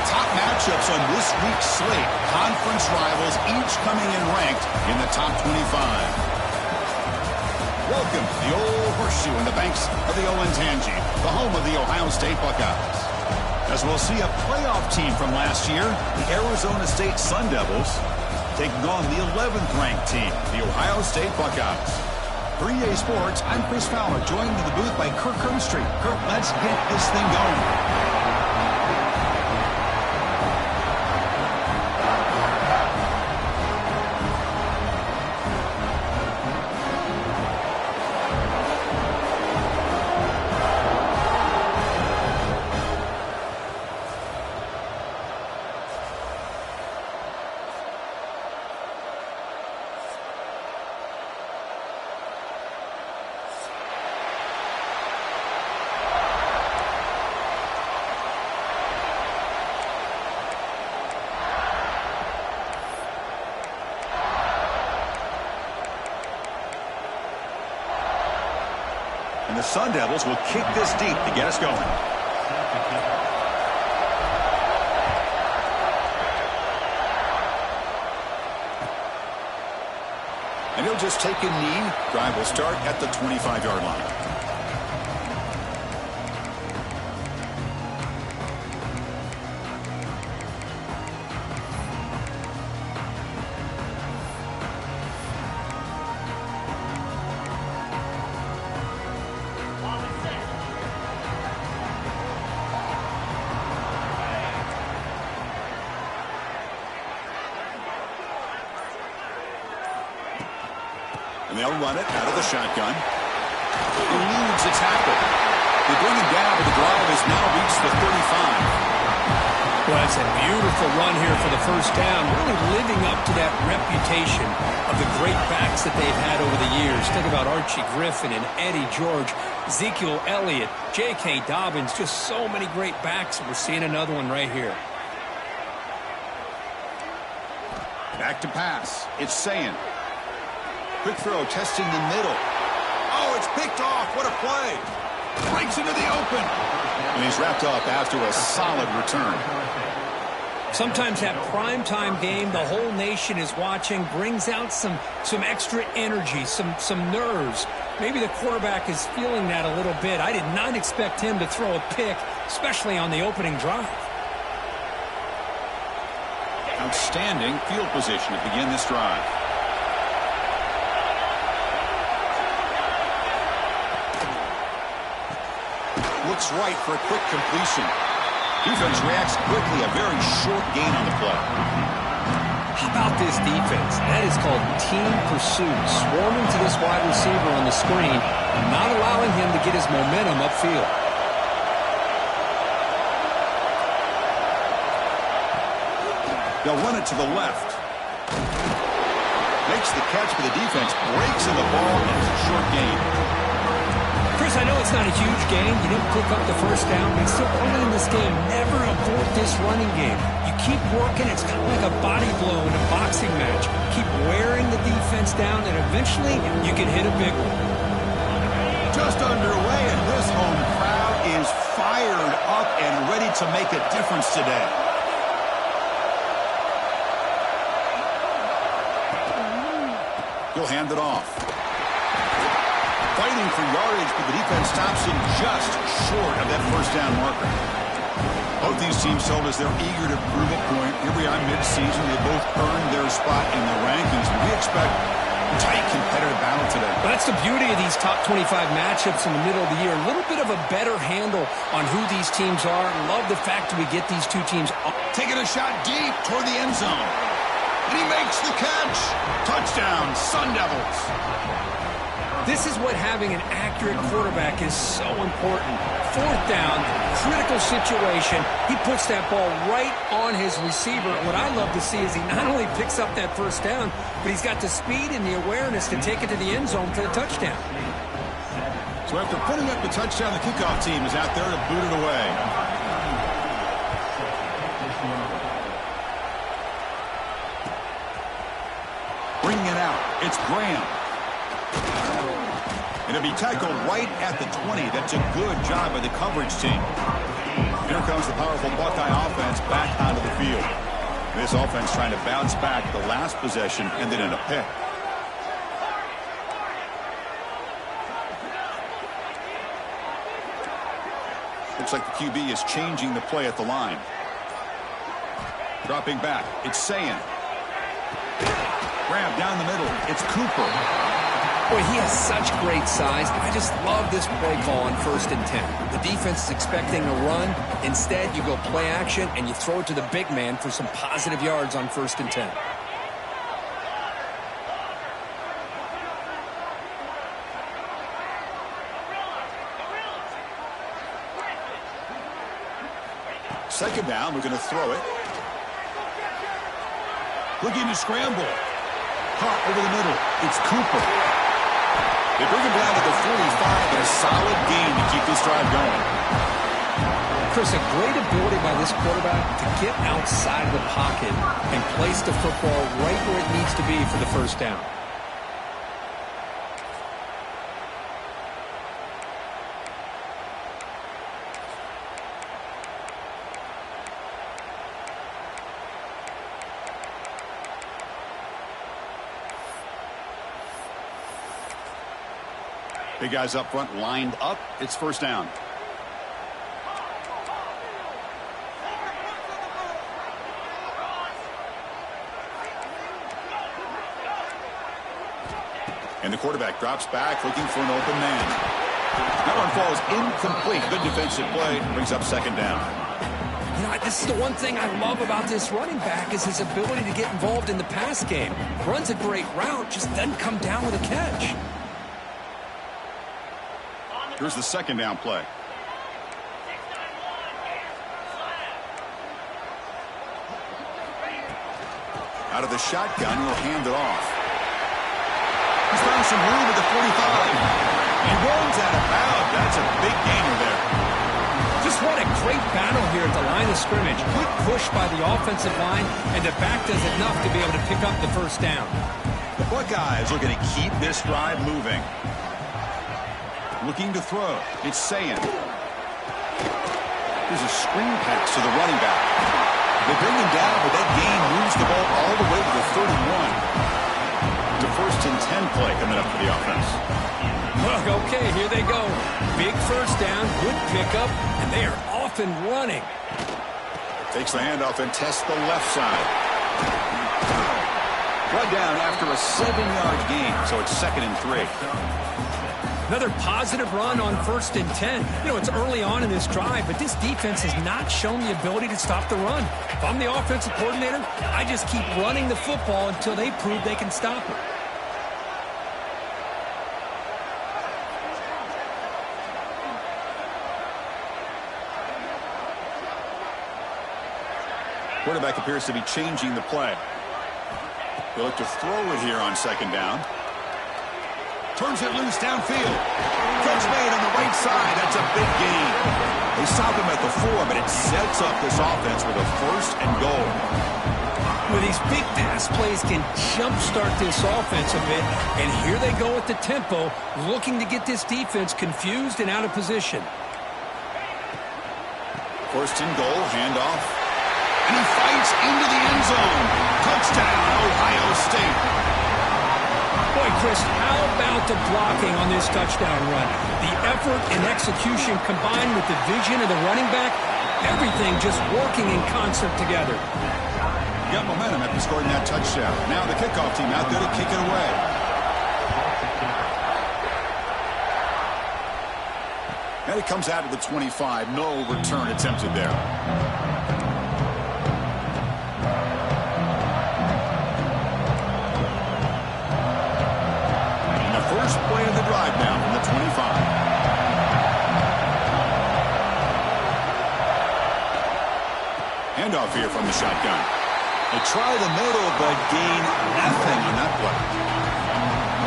top matchups on this week's slate. Conference rivals, each coming in ranked in the top 25. Welcome to the old horseshoe in the banks of the Olentangy, the home of the Ohio State Buckeyes. As we'll see a playoff team from last year, the Arizona State Sun Devils, taking on the 11th ranked team, the Ohio State Buckeyes. For EA Sports, I'm Chris Fowler, joined in the booth by Kirk Herbstreit. Kirk, let's get this thing going. And the Sun Devils will kick this deep to get us going. And he'll just take a knee. Drive will start at the 25-yard line. And they'll run it out of the shotgun. Eludes a tackle. They bring him down, but the drive has now reached the 35. Well, that's a beautiful run here for the first down, really living up to that reputation of the great backs that they've had over the years. Think about Archie Griffin and Eddie George, Ezekiel Elliott, J.K. Dobbins, just so many great backs. We're seeing another one right here. Back to pass. It's Sayin. Quick throw, testing the middle. Oh, it's picked off. What a play. Breaks into the open. And he's wrapped up after a solid return. Sometimes that primetime game, the whole nation is watching, brings out some extra energy, some nerves. Maybe the quarterback is feeling that a little bit. I did not expect him to throw a pick, especially on the opening drive. Outstanding field position to begin this drive. Looks right for a quick completion. Defense reacts quickly. A very short gain on the play. How about this defense? That is called team pursuit. Swarming to this wide receiver on the screen and not allowing him to get his momentum upfield. They'll run it to the left. Makes the catch, but the defense breaks in the ball, and it's a short gain. Chris, I know it's not a huge game. You didn't pick up the first down, but still early in this game, never abort this running game. You keep working. It's kind of like a body blow in a boxing match. Keep wearing the defense down, and eventually you can hit a big one. Just underway, and this home crowd is fired up and ready to make a difference today. He'll hand it off. Fighting for yardage, but the defense stops him just short of that first down marker. Both these teams told us they're eager to prove a point. Here we are mid-season. They both earned their spot in the rankings. We expect a tight, competitive battle today. Well, that's the beauty of these top 25 matchups in the middle of the year. A little bit of a better handle on who these teams are. Love the fact that we get these two teams taking a shot deep toward the end zone. And he makes the catch. Touchdown, Sun Devils. This is what having an accurate quarterback is so important. Fourth down, critical situation. He puts that ball right on his receiver. What I love to see is he not only picks up that first down, but he's got the speed and the awareness to take it to the end zone for the touchdown. So after putting up the touchdown, the kickoff team is out there to boot it away. Bringing it out, it's Graham. And it'll be tackled right at the 20. That's a good job by the coverage team. Here comes the powerful Buckeye offense back onto the field. This offense trying to bounce back. The last possession ended in a pick. Looks like the QB is changing the play at the line. Dropping back. It's Sayin. Grab down the middle. It's Cooper. Boy, he has such great size. I just love this play call on 1st and 10. The defense is expecting a run. Instead, you go play action, and you throw it to the big man for some positive yards on 1st and 10. Second down, we're going to throw it. Looking to scramble. Caught over the middle. It's Cooper. They bring him down to the 45, and a solid gain to keep this drive going. Chris, a great ability by this quarterback to get outside of the pocket and place the football right where it needs to be for the first down. Big guys up front lined up. It's first down. And the quarterback drops back looking for an open man. That one falls incomplete. Good defensive play. Brings up second down. You know, this is the one thing I love about this running back is his ability to get involved in the pass game. Runs a great route, just doesn't come down with a catch. Here's the second down play. Out of the shotgun, he'll hand it off. He's found some room at the 45. He runs out of bounds. That's a big gainer there. Just what a great battle here at the line of scrimmage. Good push by the offensive line, and the back does enough to be able to pick up the first down. The Buckeyes looking to keep this drive moving. Looking to throw. It's Sayin. There's a screen pass to the running back. They bring him down, but that gain moves the ball all the way to the 31. The 1st and 10 play coming up for the offense. Well, okay, here they go. Big first down, good pickup, and they are off and running. Takes the handoff and tests the left side. Brought down after a 7-yard gain, so it's 2nd and 3. Another positive run on 1st and 10. You know, it's early on in this drive, but this defense has not shown the ability to stop the run. If I'm the offensive coordinator, I just keep running the football until they prove they can stop it. Quarterback appears to be changing the play. They look to throw it here on second down. Turns it loose downfield. Catch made on the right side. That's a big gain. They stop him at the 4, but it sets up this offense with a 1st and goal. Well, these big pass plays can jumpstart this offense a bit, and here they go at the tempo, looking to get this defense confused and out of position. 1st and goal, handoff. And he fights into the end zone. Touchdown, Ohio State. Boy, Chris, how about the blocking on this touchdown run? The effort and execution combined with the vision of the running back, everything just working in concert together. Got momentum after scoring that touchdown. Now the kickoff team out there to kick it away. And it comes out of the 25. No return attempted there. First play of the drive now from the 25. Handoff here from the shotgun. They try the middle, but gain nothing on that play.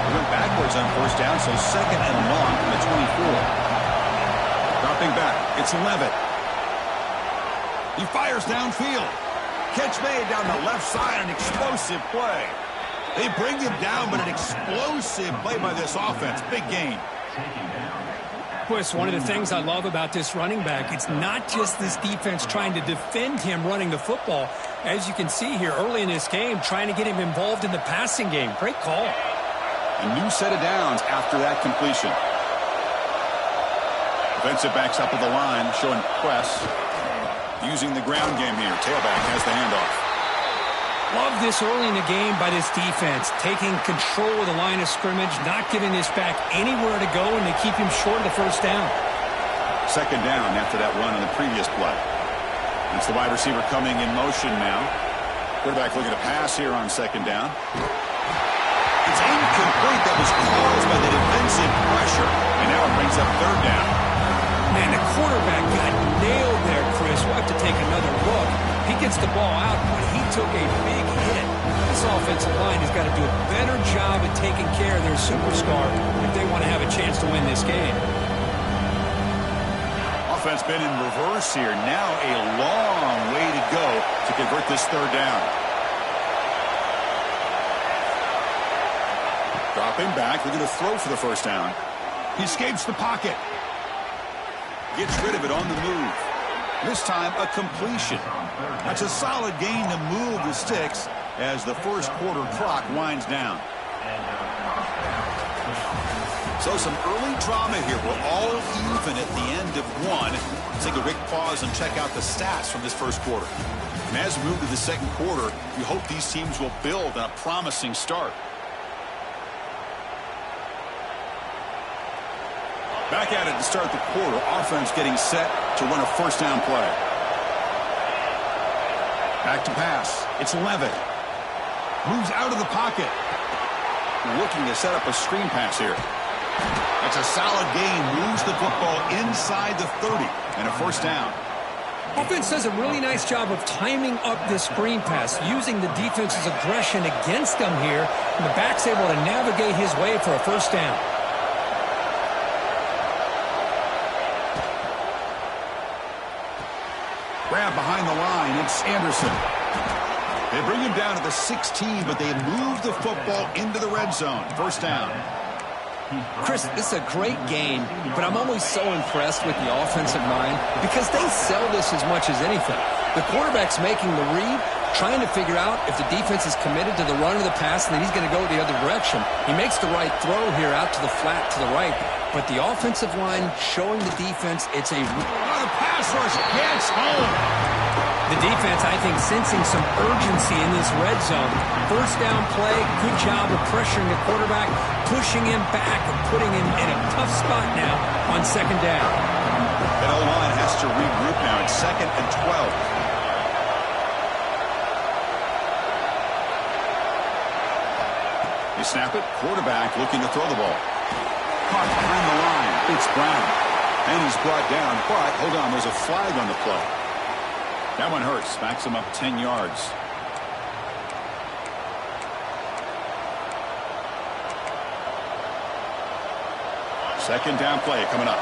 They went backwards on 1st down, so 2nd and long from the 24. Dropping back, it's Levitt. He fires downfield. Catch made down the left side, an explosive play. They bring him down, but an explosive play by this offense. Big gain. Wes, one of the things I love about this running back, it's not just this defense trying to defend him running the football. As you can see here early in this game, trying to get him involved in the passing game. Great call. A new set of downs after that completion. Defensive backs up at the line, showing press. Using the ground game here. Tailback has the handoff. Love this early in the game by this defense. Taking control of the line of scrimmage, not giving this back anywhere to go, and they keep him short of the first down. Second down after that run on the previous play. It's the wide receiver coming in motion now. Quarterback looking to pass here on second down. It's incomplete. That was caused by the defensive pressure. And now it brings up third down. Man, the quarterback got nailed there, Chris. We'll have to take another look. He gets the ball out, but he took a big hit. This offensive line has got to do a better job at taking care of their superstar if they want to have a chance to win this game. Offense been in reverse here. Now a long way to go to convert this third down. Dropping back, looking to throw for the first down. He escapes the pocket. Gets rid of it on the move. This time, a completion. That's a solid gain to move the sticks as the first quarter clock winds down. So some early drama here. We're all even at the end of one. Let's take a quick pause and check out the stats from this first quarter. And as we move to the second quarter, we hope these teams will build on a promising start. Back at it to start the quarter. Offense getting set to run a first down play. Back to pass. It's Levitt. Moves out of the pocket. Looking to set up a screen pass here. That's a solid gain. Moves the football inside the 30 and a first down. Offense does a really nice job of timing up this screen pass, using the defense's aggression against them here, and the back's able to navigate his way for a first down. Grab behind the line. It's Anderson. They bring him down to the 16, but they move the football into the red zone. First down. Chris, this is a great game, but I'm always so impressed with the offensive line because they sell this as much as anything. The quarterback's making the read, trying to figure out if the defense is committed to the run or the pass, and then he's going to go the other direction. He makes the right throw here out to the flat to the right, but the offensive line showing the defense it's a... Oh, the pass rush gets home. The defense, I think, sensing some urgency in this red zone. First down play, good job of pressuring the quarterback, pushing him back and putting him in a tough spot now on second down. That O-line has to regroup now. It's 2nd and 12. They snap it. Quarterback looking to throw the ball. Caught behind the line. It's Brown. And he's brought down. But, hold on, there's a flag on the play. That one hurts. Backs him up 10 yards. Second down play coming up.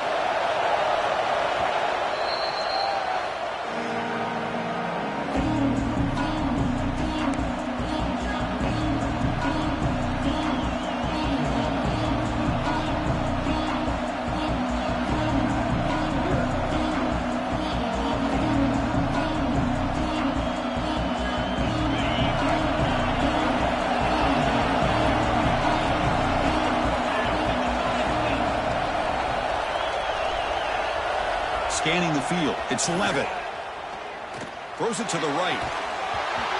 Scanning the field. It's Levitt. Throws it to the right.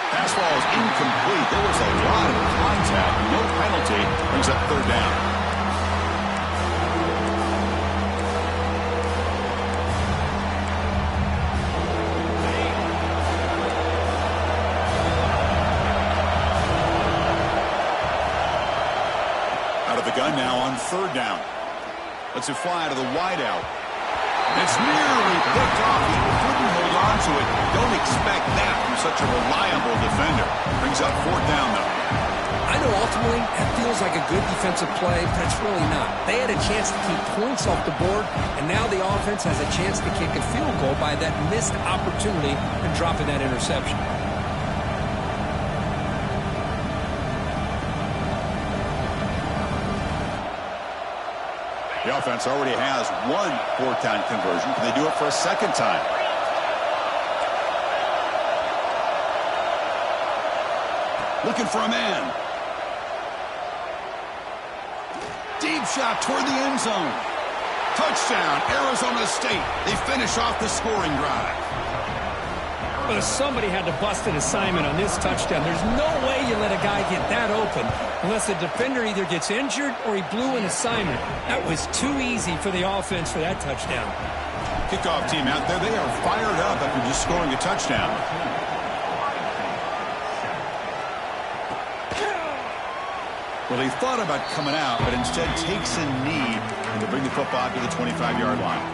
Pass ball is incomplete. There was a lot of contact. No penalty. Brings up third down. Out of the gun now on third down. Lets it fly to the wideout. It's nearly picked off. He couldn't hold on to it. Don't expect that from such a reliable defender. Brings up fourth down, though. I know ultimately that feels like a good defensive play, but it's really not. They had a chance to keep points off the board, and now the offense has a chance to kick a field goal by that missed opportunity and dropping that interception. The offense already has one fourth-down conversion. Can they do it for a second time? Looking for a man. Deep shot toward the end zone. Touchdown, Arizona State. They finish off the scoring drive. Well, somebody had to bust an assignment on this touchdown. There's no way you let a guy get that open unless the defender either gets injured or he blew an assignment. That was too easy for the offense for that touchdown. Kickoff team out there, they are fired up after just scoring a touchdown. Well, he thought about coming out, but instead takes a knee and to bring the football to the 25-yard line.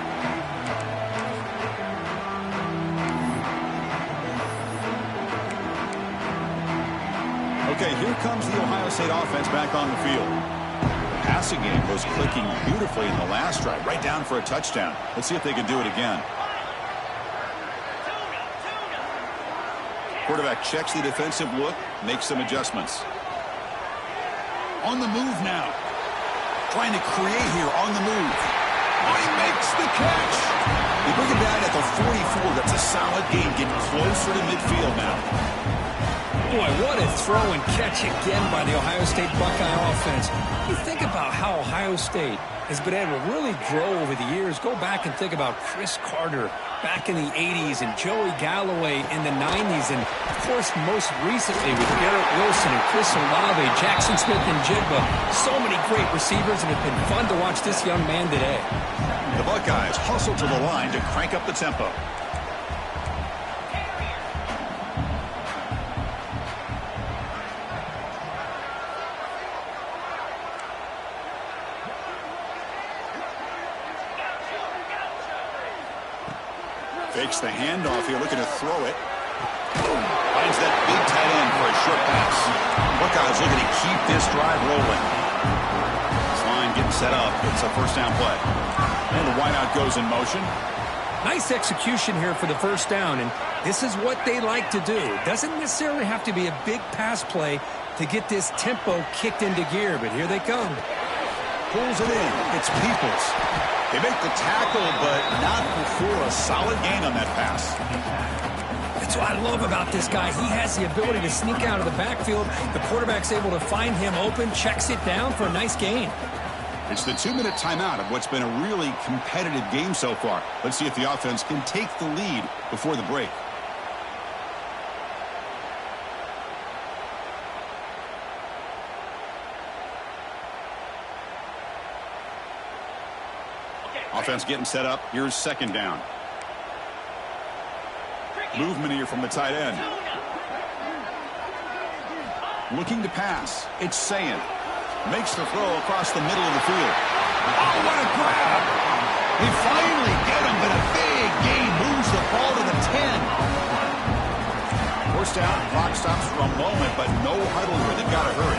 Okay, here comes the Ohio State offense back on the field. The passing game was clicking beautifully in the last drive, right down for a touchdown. Let's see if they can do it again. Quarterback checks the defensive look, makes some adjustments. On the move now. Trying to create here on the move. Oh, he makes the catch. They bring it down at the 44. That's a solid gain. Getting closer to midfield now. Boy, what a throw and catch again by the Ohio State Buckeye offense. You think about how Ohio State has been able to really grow over the years. Go back and think about Chris Carter back in the 80s and Joey Galloway in the 90s. And, of course, most recently with Garrett Wilson and Chris Olave, Jackson Smith and Jigba. So many great receivers, and it's been fun to watch this young man today. The Buckeyes hustle to the line to crank up the tempo. Fakes the handoff here, looking to throw it. Finds that big tight end for a short pass. Buckeyes looking to keep this drive rolling. This line getting set up. It's a first down play. And the wideout goes in motion. Nice execution here for the first down, and this is what they like to do. Doesn't necessarily have to be a big pass play to get this tempo kicked into gear, but here they come. Pulls it in. It's Peoples. They make the tackle, but not before a solid gain on that pass. That's what I love about this guy. He has the ability to sneak out of the backfield. The quarterback's able to find him open, checks it down for a nice gain. It's the 2-minute timeout of what's been a really competitive game so far. Let's see if the offense can take the lead before the break. Offense getting set up. Here's second down. Movement here from the tight end. Looking to pass. It's Sayin. Makes the throw across the middle of the field. Oh, what a grab. They finally get him, but a big gain moves the ball to the 10. First down, clock stops for a moment, but no huddle here. They've got to hurry.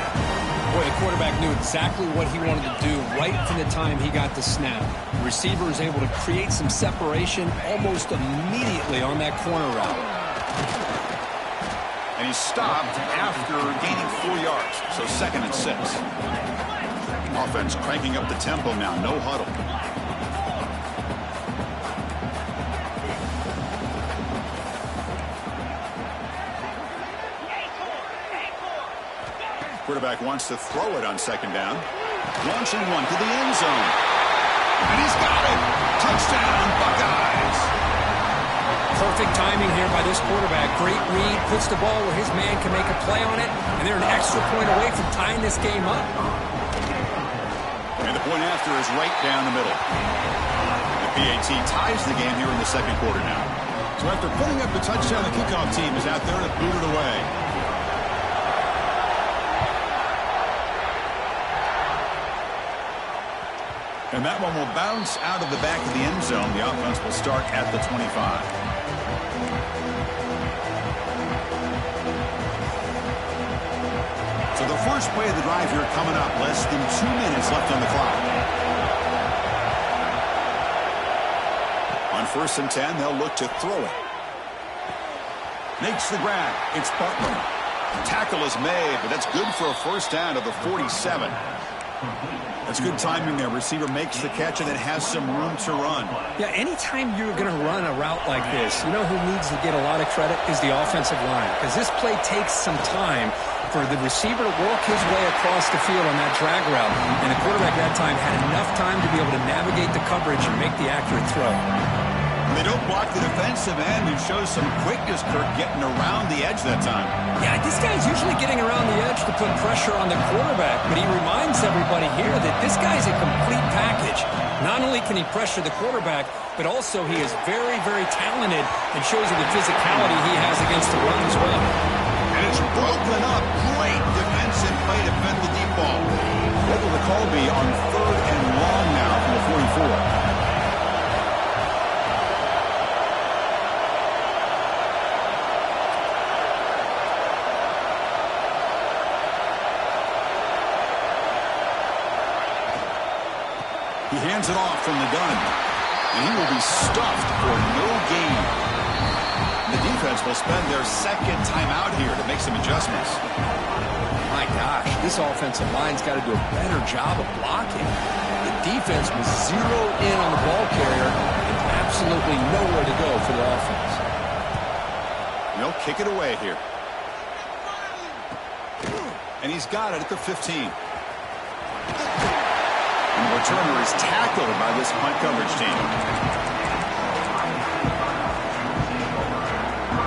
Boy, the quarterback knew exactly what he wanted to do right from the time he got the snap. The receiver was able to create some separation almost immediately on that corner route. And he stopped after gaining 4 yards, so 2nd and 6. Offense cranking up the tempo now, no huddle. Quarterback wants to throw it on second down. Launching one to the end zone. And he's got it. Touchdown, Buckeyes. Perfect timing here by this quarterback. Great read, puts the ball where his man can make a play on it, and they're an extra point away from tying this game up. And the point after is right down the middle. The PAT ties the game here in the second quarter now. So after putting up the touchdown, the kickoff team is out there to boot it away. And that one will bounce out of the back of the end zone. The offense will start at the 25. So the first play of the drive here coming up. Less than 2 minutes left on the clock. On 1st and 10, they'll look to throw it. Makes the grab. It's Butler. Tackle is made, but that's good for a first down to the 47. That's good timing there. Receiver makes the catch and then has some room to run. Yeah, anytime you're going to run a route like this, you know who needs to get a lot of credit is the offensive line, because this play takes some time for the receiver to work his way across the field on that drag route, and the quarterback that time had enough time to be able to navigate the coverage and make the accurate throw. They don't block the defensive end and shows some quickness, Kirk, getting around the edge that time. Yeah, this guy's usually getting around the edge to put pressure on the quarterback, but he reminds everybody here that this guy's a complete package. Not only can he pressure the quarterback, but also he is very, very talented and shows you the physicality he has against the run as well. And it's broken up. Great defensive play to defend the deep ball. What will the call be on 3rd and long now from the 44? He hands it off from the gun, and he will be stuffed for no gain. The defense will spend their second timeout here to make some adjustments. My gosh, this offensive line's got to do a better job of blocking. The defense was zeroed in on the ball carrier and absolutely nowhere to go for the offense. They'll kick it away here. And he's got it at the 15. And the returner is tackled by this punt coverage team.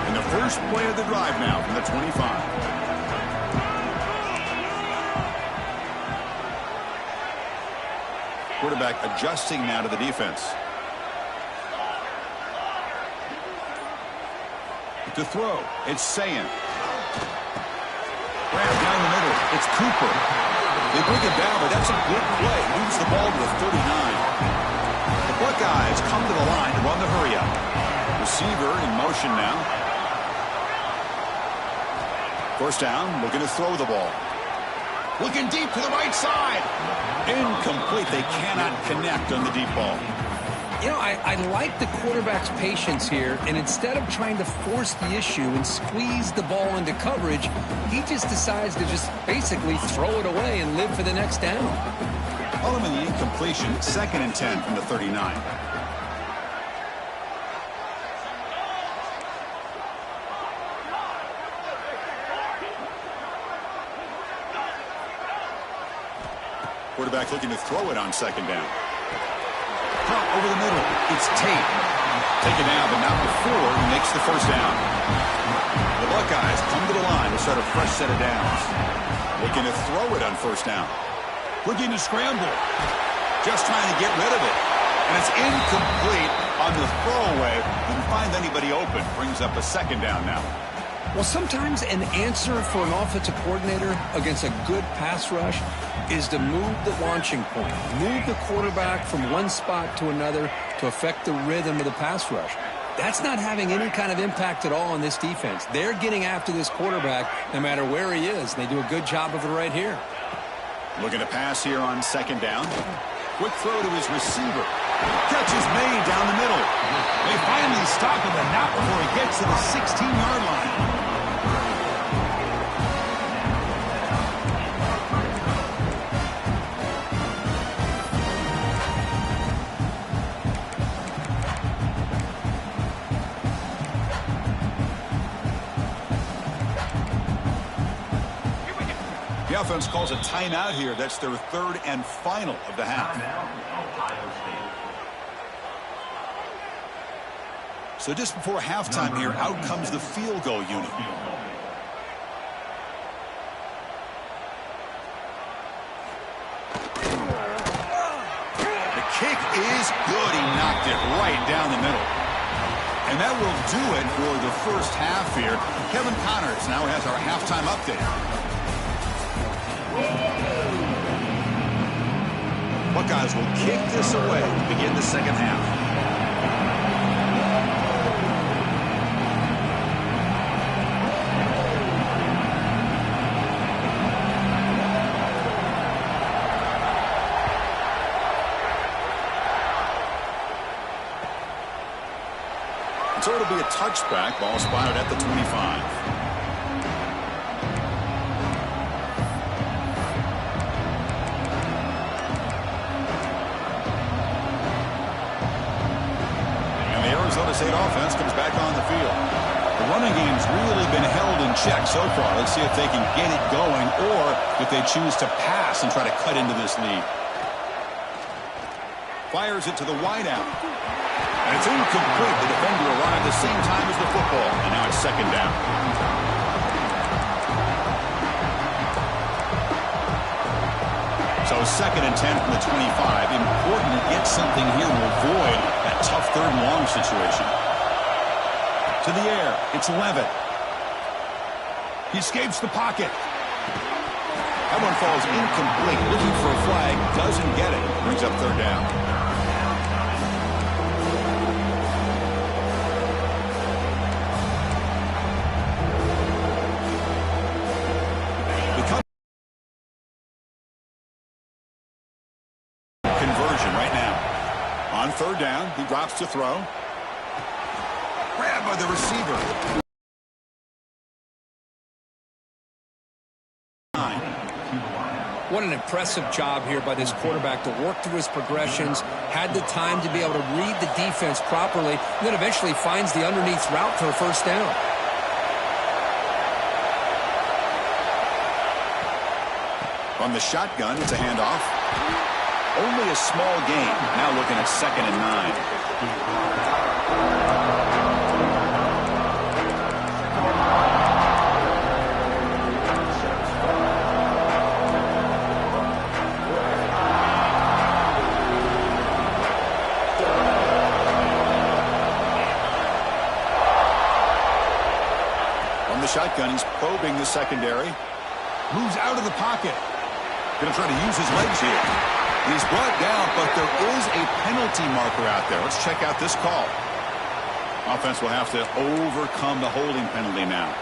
And the first play of the drive now from the 25. Quarterback adjusting now to the defense. To throw, it's Sayan. Wrapped down the middle, it's Cooper. They bring it down, but that's a good play. Moves the ball to the 39. The Buckeyes come to the line to run the hurry-up. Receiver in motion now. First down, looking to throw the ball. Looking deep to the right side. Incomplete. They cannot connect on the deep ball. You know, I like the quarterback's patience here, and instead of trying to force the issue and squeeze the ball into coverage, he just decides to just basically throw it away and live for the next down. Ultimately, incompletion, 2nd and 10 from the 39. Quarterback looking to throw it on 2nd down. Over the middle, it's Tate. Taken down, but not before he makes the first down. The Buckeyes come to the line to start a fresh set of downs. Looking to throw it on 1st down. Looking to scramble. Just trying to get rid of it. And it's incomplete on the throwaway. Didn't find anybody open. Brings up a 2nd down now. Well, sometimes an answer for an offensive coordinator against a good pass rush is to move the launching point, move the quarterback from one spot to another to affect the rhythm of the pass rush. That's not having any kind of impact at all on this defense. They're getting after this quarterback no matter where he is. They do a good job of it right here. Looking to pass here on 2nd down. Quick throw to his receiver. Catch is made down the middle. They finally stop him, but not before he gets to the 16-yard line. The offense calls a timeout here. That's their 3rd and final of the half. So just before halftime here, out comes the field goal unit. The kick is good. He knocked it right down the middle. And that will do it for the first half here. Kevin Connors now has our halftime update. Buckeyes will kick this away to begin the 2nd half. And so it'll be a touchback. Ball spotted at the 25. Minnesota State offense comes back on the field. The running game's really been held in check so far. Let's see if they can get it going or if they choose to pass and try to cut into this lead. Fires it to the wideout. And it's incomplete. The defender arrived the same time as the football. And now it's second down. So second and 10 from the 25. Important to get something here to avoid that tough third and long situation. To the air. It's Levitt. He escapes the pocket. That one falls incomplete. Looking for a flag. Doesn't get it. Brings up third down. Conversion right now. On third down, he drops to throw. Grabbed by the receiver. What an impressive job here by this quarterback to work through his progressions, had the time to be able to read the defense properly, and then eventually finds the underneath route for a first down. From the shotgun, it's a handoff. Only a small gain. Now looking at second and 9. Shotgun, he's probing the secondary. Moves out of the pocket. Going to try to use his legs here. He's brought down, but there is a penalty marker out there. Let's check out this call. Offense will have to overcome the holding penalty now.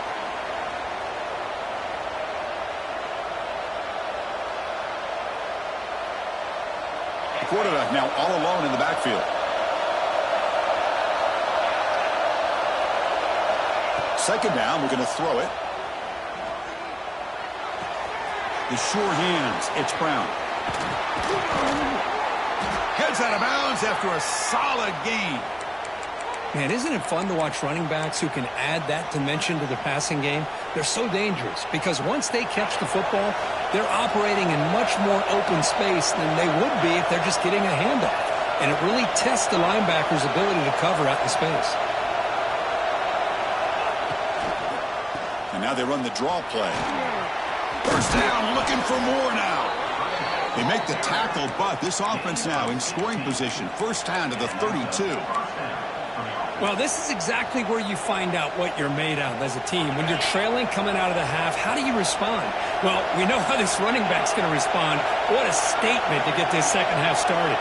The quarterback now all alone in the backfield. Second down, we're going to throw it. The sure hands, it's Brown. Heads out of bounds after a solid gain. Man, isn't it fun to watch running backs who can add that dimension to the passing game? They're so dangerous because once they catch the football, they're operating in much more open space than they would be if they're just getting a handoff. And it really tests the linebacker's ability to cover out in space. And now they run the draw play. First down, looking for more now. They make the tackle, but this offense now in scoring position. First down to the 32. Well, this is exactly where you find out what you're made of as a team. When you're trailing coming out of the half, how do you respond? Well, we know how this running back's going to respond. What a statement to get this second half started.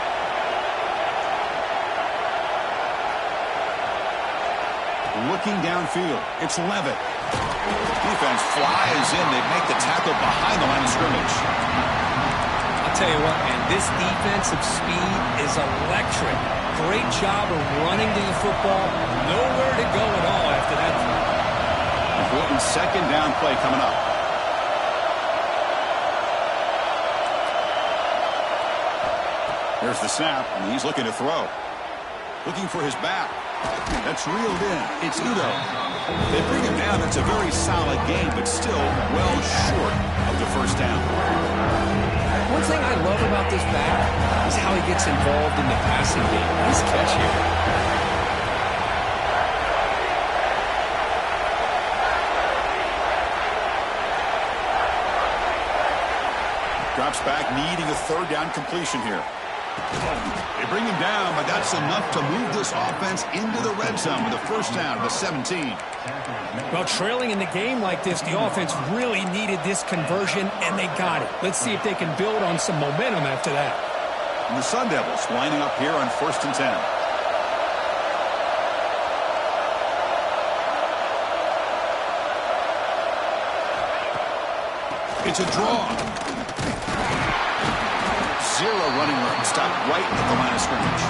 Looking downfield, it's Levitt. Defense flies in. They make the tackle behind the line of scrimmage. I'll tell you what, man, this defensive speed is electric. Great job of running to the football. Nowhere to go at all after that. Important second down play coming up. Here's the snap, and he's looking to throw. Looking for his back. That's reeled in. It's Udo. They bring him down. It's a very solid game, but still well short of the first down. One thing I love about this back is how he gets involved in the passing game. Nice catch here. Drops back, needing a third down completion here. They bring him down, but that's enough to move this offense into the red zone with a first down to 17. Well, trailing in the game like this, the offense really needed this conversion, and they got it. Let's see if they can build on some momentum after that. And the Sun Devils lining up here on 1st and 10. It's a draw. Zero running room. Stopped right at the line of scrimmage.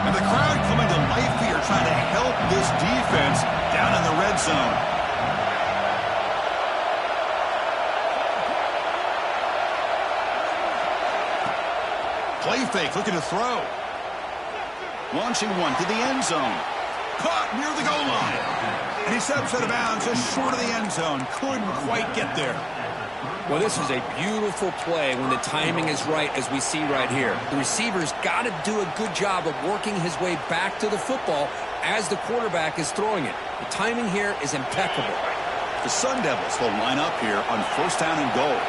And the crowd coming to life here, trying to help this defense zone. Play fake, looking to throw. Launching one to the end zone. Caught near the goal line. And he steps out of bounds just short of the end zone. Couldn't quite get there. Well, this is a beautiful play when the timing is right, as we see right here. The receiver's got to do a good job of working his way back to the football as the quarterback is throwing it. The timing here is impeccable. The Sun Devils will line up here on first down and goal.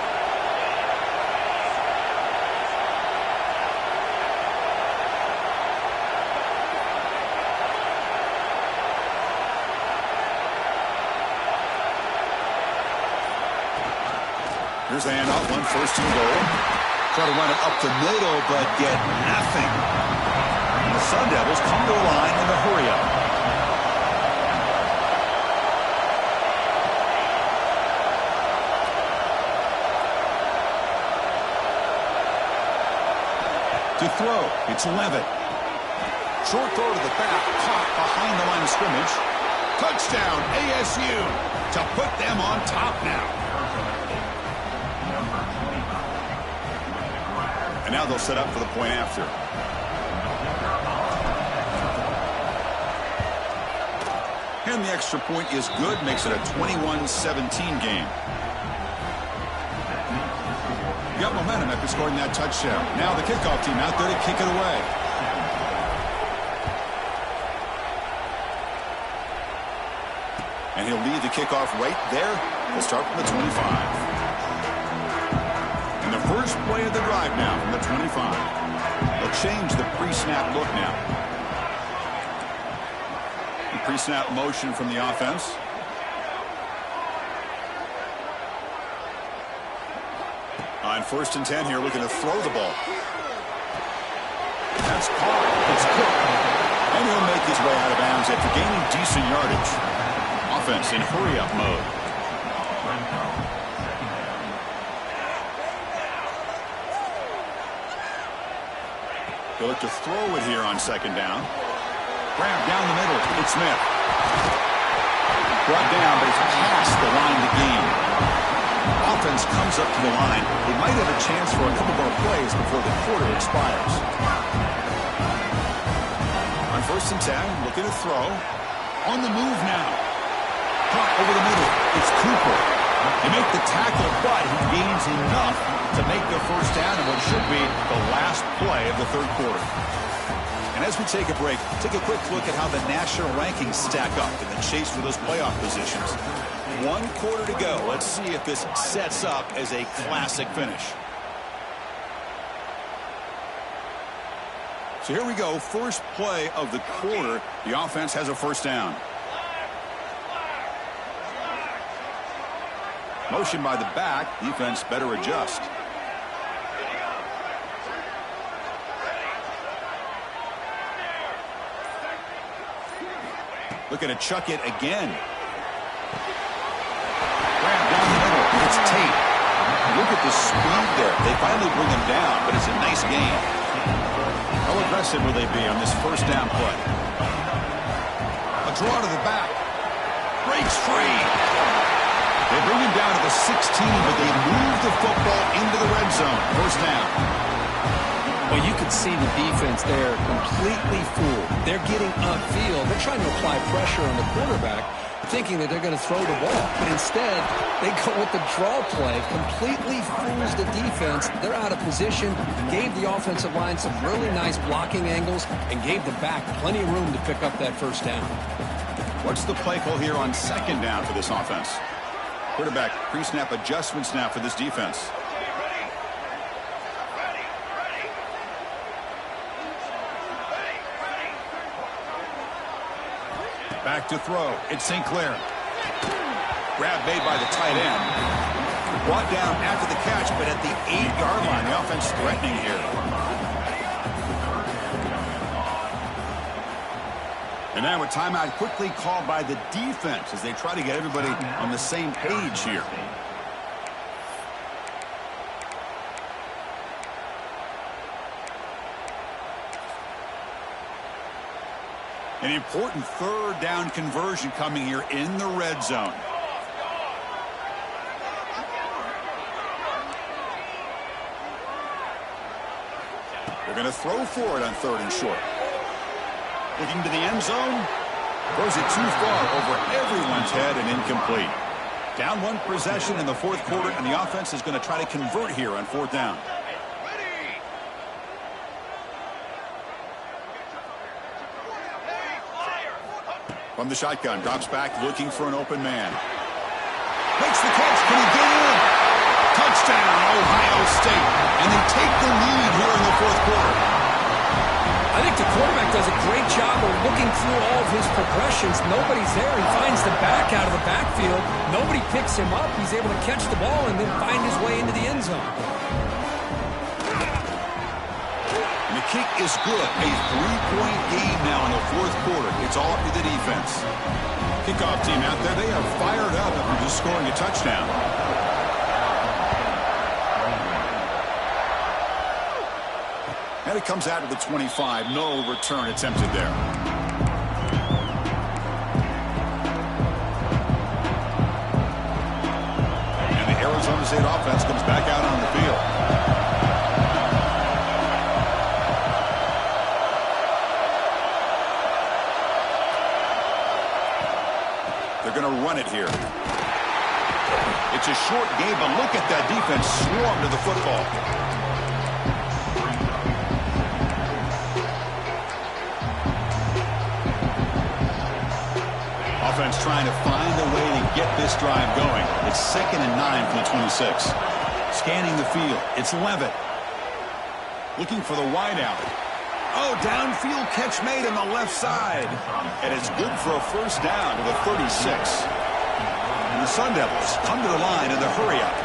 Here's the handoff, one first and goal. Try to run it up the middle, but get nothing. And the Sun Devils come to the line in a hurry-up. To throw, it's Levitt. Short throw to the back, caught behind the line of scrimmage. Touchdown, ASU, to put them on top now. And now they'll set up for the point after. And the extra point is good, makes it a 21-17 game. Got momentum after scoring that touchdown. Now the kickoff team out there to kick it away. And he'll lead the kickoff right there. We'll start from the 25. And the first play of the drive now from the 25. They'll change the pre-snap look now. The pre-snap motion from the offense. On first and 10 here, looking to throw the ball. That's caught. It's Cook. And he'll make his way out of bounds after gaining decent yardage. Offense in hurry-up mode. They'll look to throw it here on second down. Grab down the middle. It's Smith. Brought down, but it's past the line to gain. Offense comes up to the line. They might have a chance for a couple more plays before the quarter expires. On first and 10, looking to throw. On the move now. Caught over the middle. It's Cooper. They make the tackle, but he gains enough to make the first down in what should be the last play of the third quarter. And as we take a break, take a quick look at how the national rankings stack up in the chase for those playoff positions. 1 quarter to go. Let's see if this sets up as a classic finish. So here we go. First play of the quarter. The offense has a first down. Motion by the back. Defense better adjust. Looking to chuck it again. Grab down the middle. It's Tate. Look at the speed there. They finally bring him down, but it's a nice gain. How aggressive will they be on this first down play? A draw to the back. Breaks free. They bring him down to the 16, but they move the football into the red zone. First down. Well, you can see the defense there completely fooled. They're getting upfield. They're trying to apply pressure on the quarterback, thinking that they're going to throw the ball. But instead, they go with the draw play. Completely fools the defense. They're out of position. Gave the offensive line some really nice blocking angles and gave the back plenty of room to pick up that first down. What's the play call here on second down for this offense? Quarterback pre-snap adjustments now for this defense. Back to throw. It's St. Clair. Grab made by the tight end. Brought down after the catch, but at the 8-yard line, the offense threatening here. And now a timeout quickly called by the defense as they try to get everybody on the same page here. An important third down conversion coming here in the red zone. They're going to throw for it on 3rd and short. Looking to the end zone. Throws it too far over everyone's head and incomplete. Down 1 possession in the 4th quarter, and the offense is going to try to convert here on 4th down. From the shotgun, drops back looking for an open man. Makes the catch. Can he get in? Touchdown, Ohio State. And they take the lead here in the 4th quarter. I think the quarterback does a great job of looking through all of his progressions. Nobody's there. He finds the back out of the backfield. Nobody picks him up. He's able to catch the ball and then find his way into the end zone. And the kick is good. A 3-point game now in the 4th quarter. It's all up to the defense. Kickoff team out there. They are fired up after just scoring a touchdown. And it comes out of the 25. No return attempted there. And the Arizona State offense comes back out on the field. They're going to run it here. It's a short game, but look at that defense swarm to the football. Offense trying to find a way to get this drive going. It's 2nd and 9 from the 26. Scanning the field. It's Levitt. Looking for the wideout. Oh, downfield catch made on the left side. And it's good for a 1st down to the 36. And the Sun Devils come to the line in the hurry-up.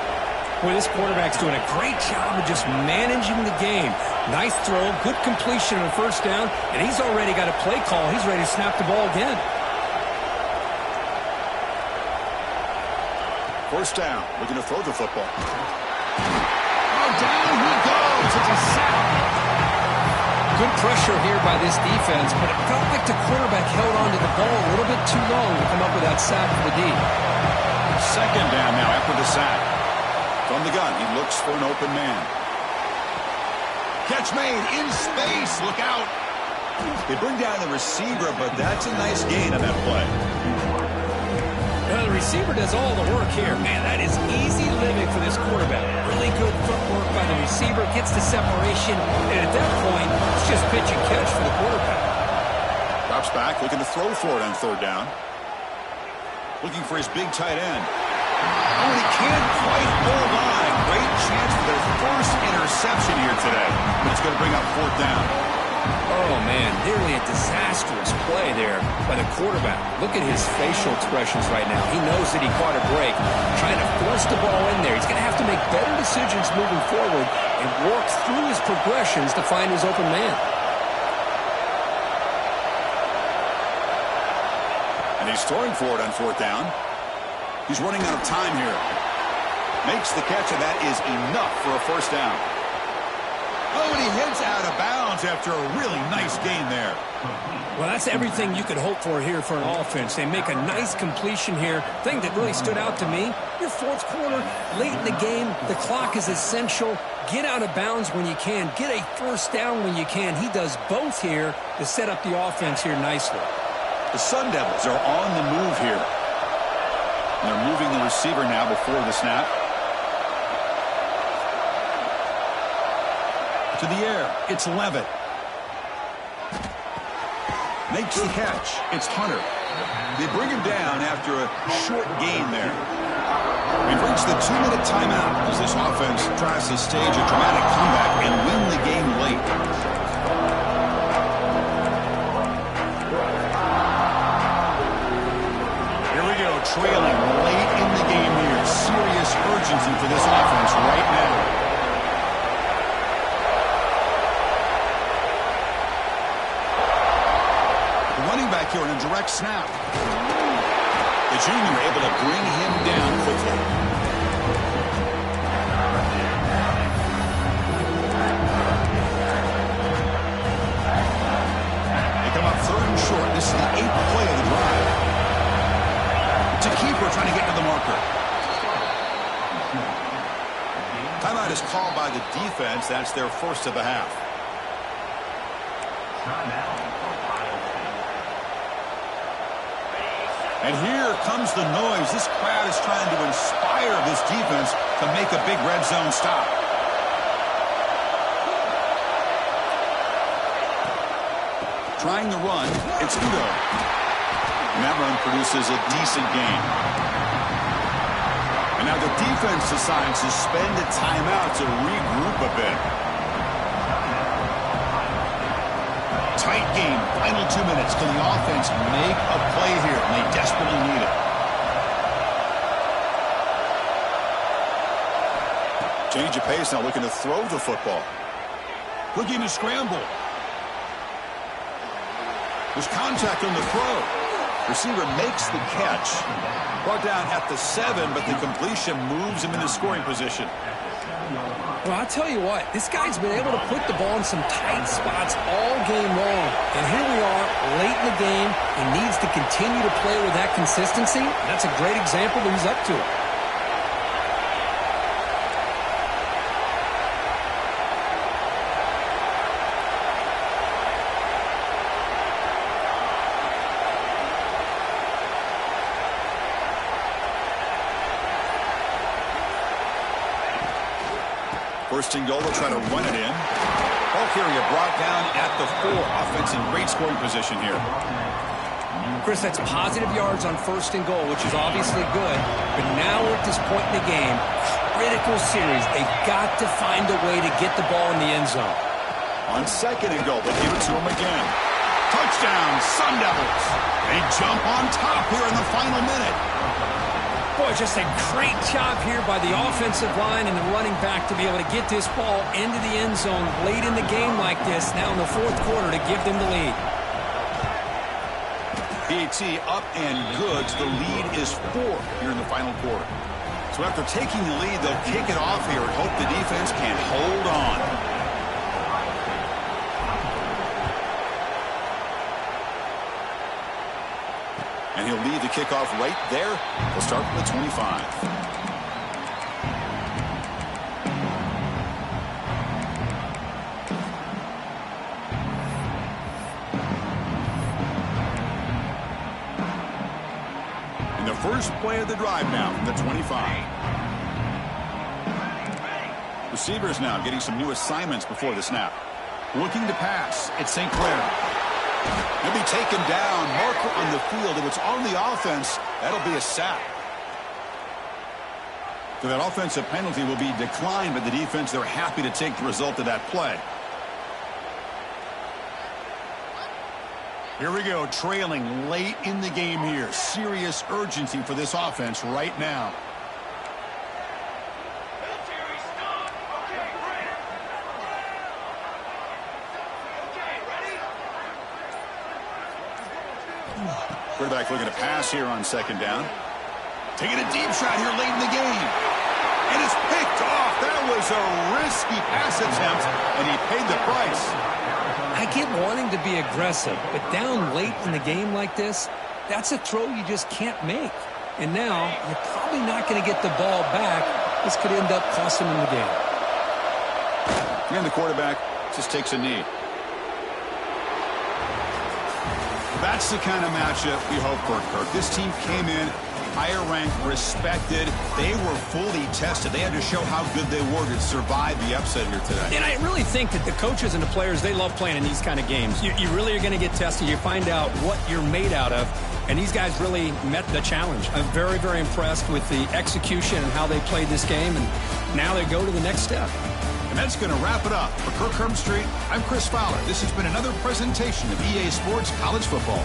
Boy, this quarterback's doing a great job of just managing the game. Nice throw, good completion on 1st down, and he's already got a play call. He's ready to snap the ball again. 1st down, looking to throw the football. Oh, down he goes. It's a sack. Good pressure here by this defense, but it felt like the quarterback held on to the ball a little bit too long to come up with that sack for the D. 2nd down now after the sack. From the gun, he looks for an open man. Catch made in space. Look out. They bring down the receiver, but that's a nice gain on that play. The receiver does all the work here. Man, that is easy living for this quarterback. Really good footwork by the receiver. Gets the separation. And at that point, it's just pitch and catch for the quarterback. Drops back, looking to throw for it on 3rd down. Looking for his big tight end. Oh, and he can't quite hold on. Great chance for their 1st interception here today. But it's going to bring up 4th down. Oh, man, nearly a disastrous play there by the quarterback. Look at his facial expressions right now. He knows that he caught a break, trying to force the ball in there. He's going to have to make better decisions moving forward and work through his progressions to find his open man. And he's throwing for it on 4th down. He's running out of time here. Makes the catch, and that is enough for a 1st down. Oh, and he heads out of bounds after a really nice gain there. Well, that's everything you could hope for here for an offense. They make a nice completion here. Thing that really stood out to me, your 4th quarter, late in the game, the clock is essential. Get out of bounds when you can. Get a 1st down when you can. He does both here to set up the offense here nicely. The Sun Devils are on the move here. And they're moving the receiver now before the snap. To the air, it's Levitt. Makes the catch. It's Hunter. They bring him down after a short gain there. We've reached the 2-minute timeout as this offense tries to stage a dramatic comeback and win the game late. Here we go, trailing late in the game here. Serious urgency for this offense right now. Back here in a direct snap. The junior able to bring him down quickly. They come up 3rd and short This is the 8th play of the drive. It's a keeper trying to get to the marker. Timeout is called by the defense. That's their first of the half. And here comes the noise. This crowd is trying to inspire this defense to make a big red zone stop. Trying the run, it's Udo. And that run produces a decent gain. And now the defense decides to spend a timeout to regroup a bit. Tight game, final 2 minutes. Can the offense make a play here? And they desperately need it. Change of pace now, looking to throw the football. Looking to scramble. There's contact on the throw. Receiver makes the catch. Brought down at the 7, but the completion moves him into scoring position. Well, I'll tell you what, this guy's been able to put the ball in some tight spots all game long. And here we are, late in the game. He needs to continue to play with that consistency. That's a great example that he's up to it. First and goal, they'll try to run it in. Ball carrier brought down at the 4. Offense in great scoring position here. Chris, that's positive yards on first and goal, which is obviously good. But now we're at this point in the game. Critical series. They've got to find a way to get the ball in the end zone. On second and goal, they'll give it to him again. Touchdown, Sun Devils. They jump on top here in the final minute. Boy, just a great job here by the offensive line and the running back to be able to get this ball into the end zone late in the game like this, now in the 4th quarter, to give them the lead. PAT up and good. The lead is 4 here in the final quarter. So after taking the lead, they'll kick it off here and hope the defense can hold on. And he'll lead the kickoff right there. We'll start from the 25. And the first play of the drive now from the 25. Receivers now getting some new assignments before the snap. Looking to pass. It's St. Clair. He'll be taken down. Marker on the field. If it's on the offense, that'll be a sack. So that offensive penalty will be declined by the defense. They're happy to take the result of that play. Here we go, trailing late in the game here. Serious urgency for this offense right now. Quarterback looking to pass here on second down. Taking a deep shot here late in the game. And it's picked off. That was a risky pass attempt, and he paid the price. I get wanting to be aggressive, but down late in the game like this, that's a throw you just can't make. And now, you're probably not going to get the ball back. This could end up costing him the game. And the quarterback just takes a knee. That's the kind of matchup we hope for, Kirk. This team came in higher ranked, respected. They were fully tested. They had to show how good they were to survive the upset here today. And I really think that the coaches and the players, they love playing in these kind of games. You really are going to get tested. You find out what you're made out of. And these guys really met the challenge. I'm very, very impressed with the execution and how they played this game. And now they go to the next step. And that's going to wrap it up. For Kirk Herbstreit, I'm Chris Fowler. This has been another presentation of EA Sports College Football.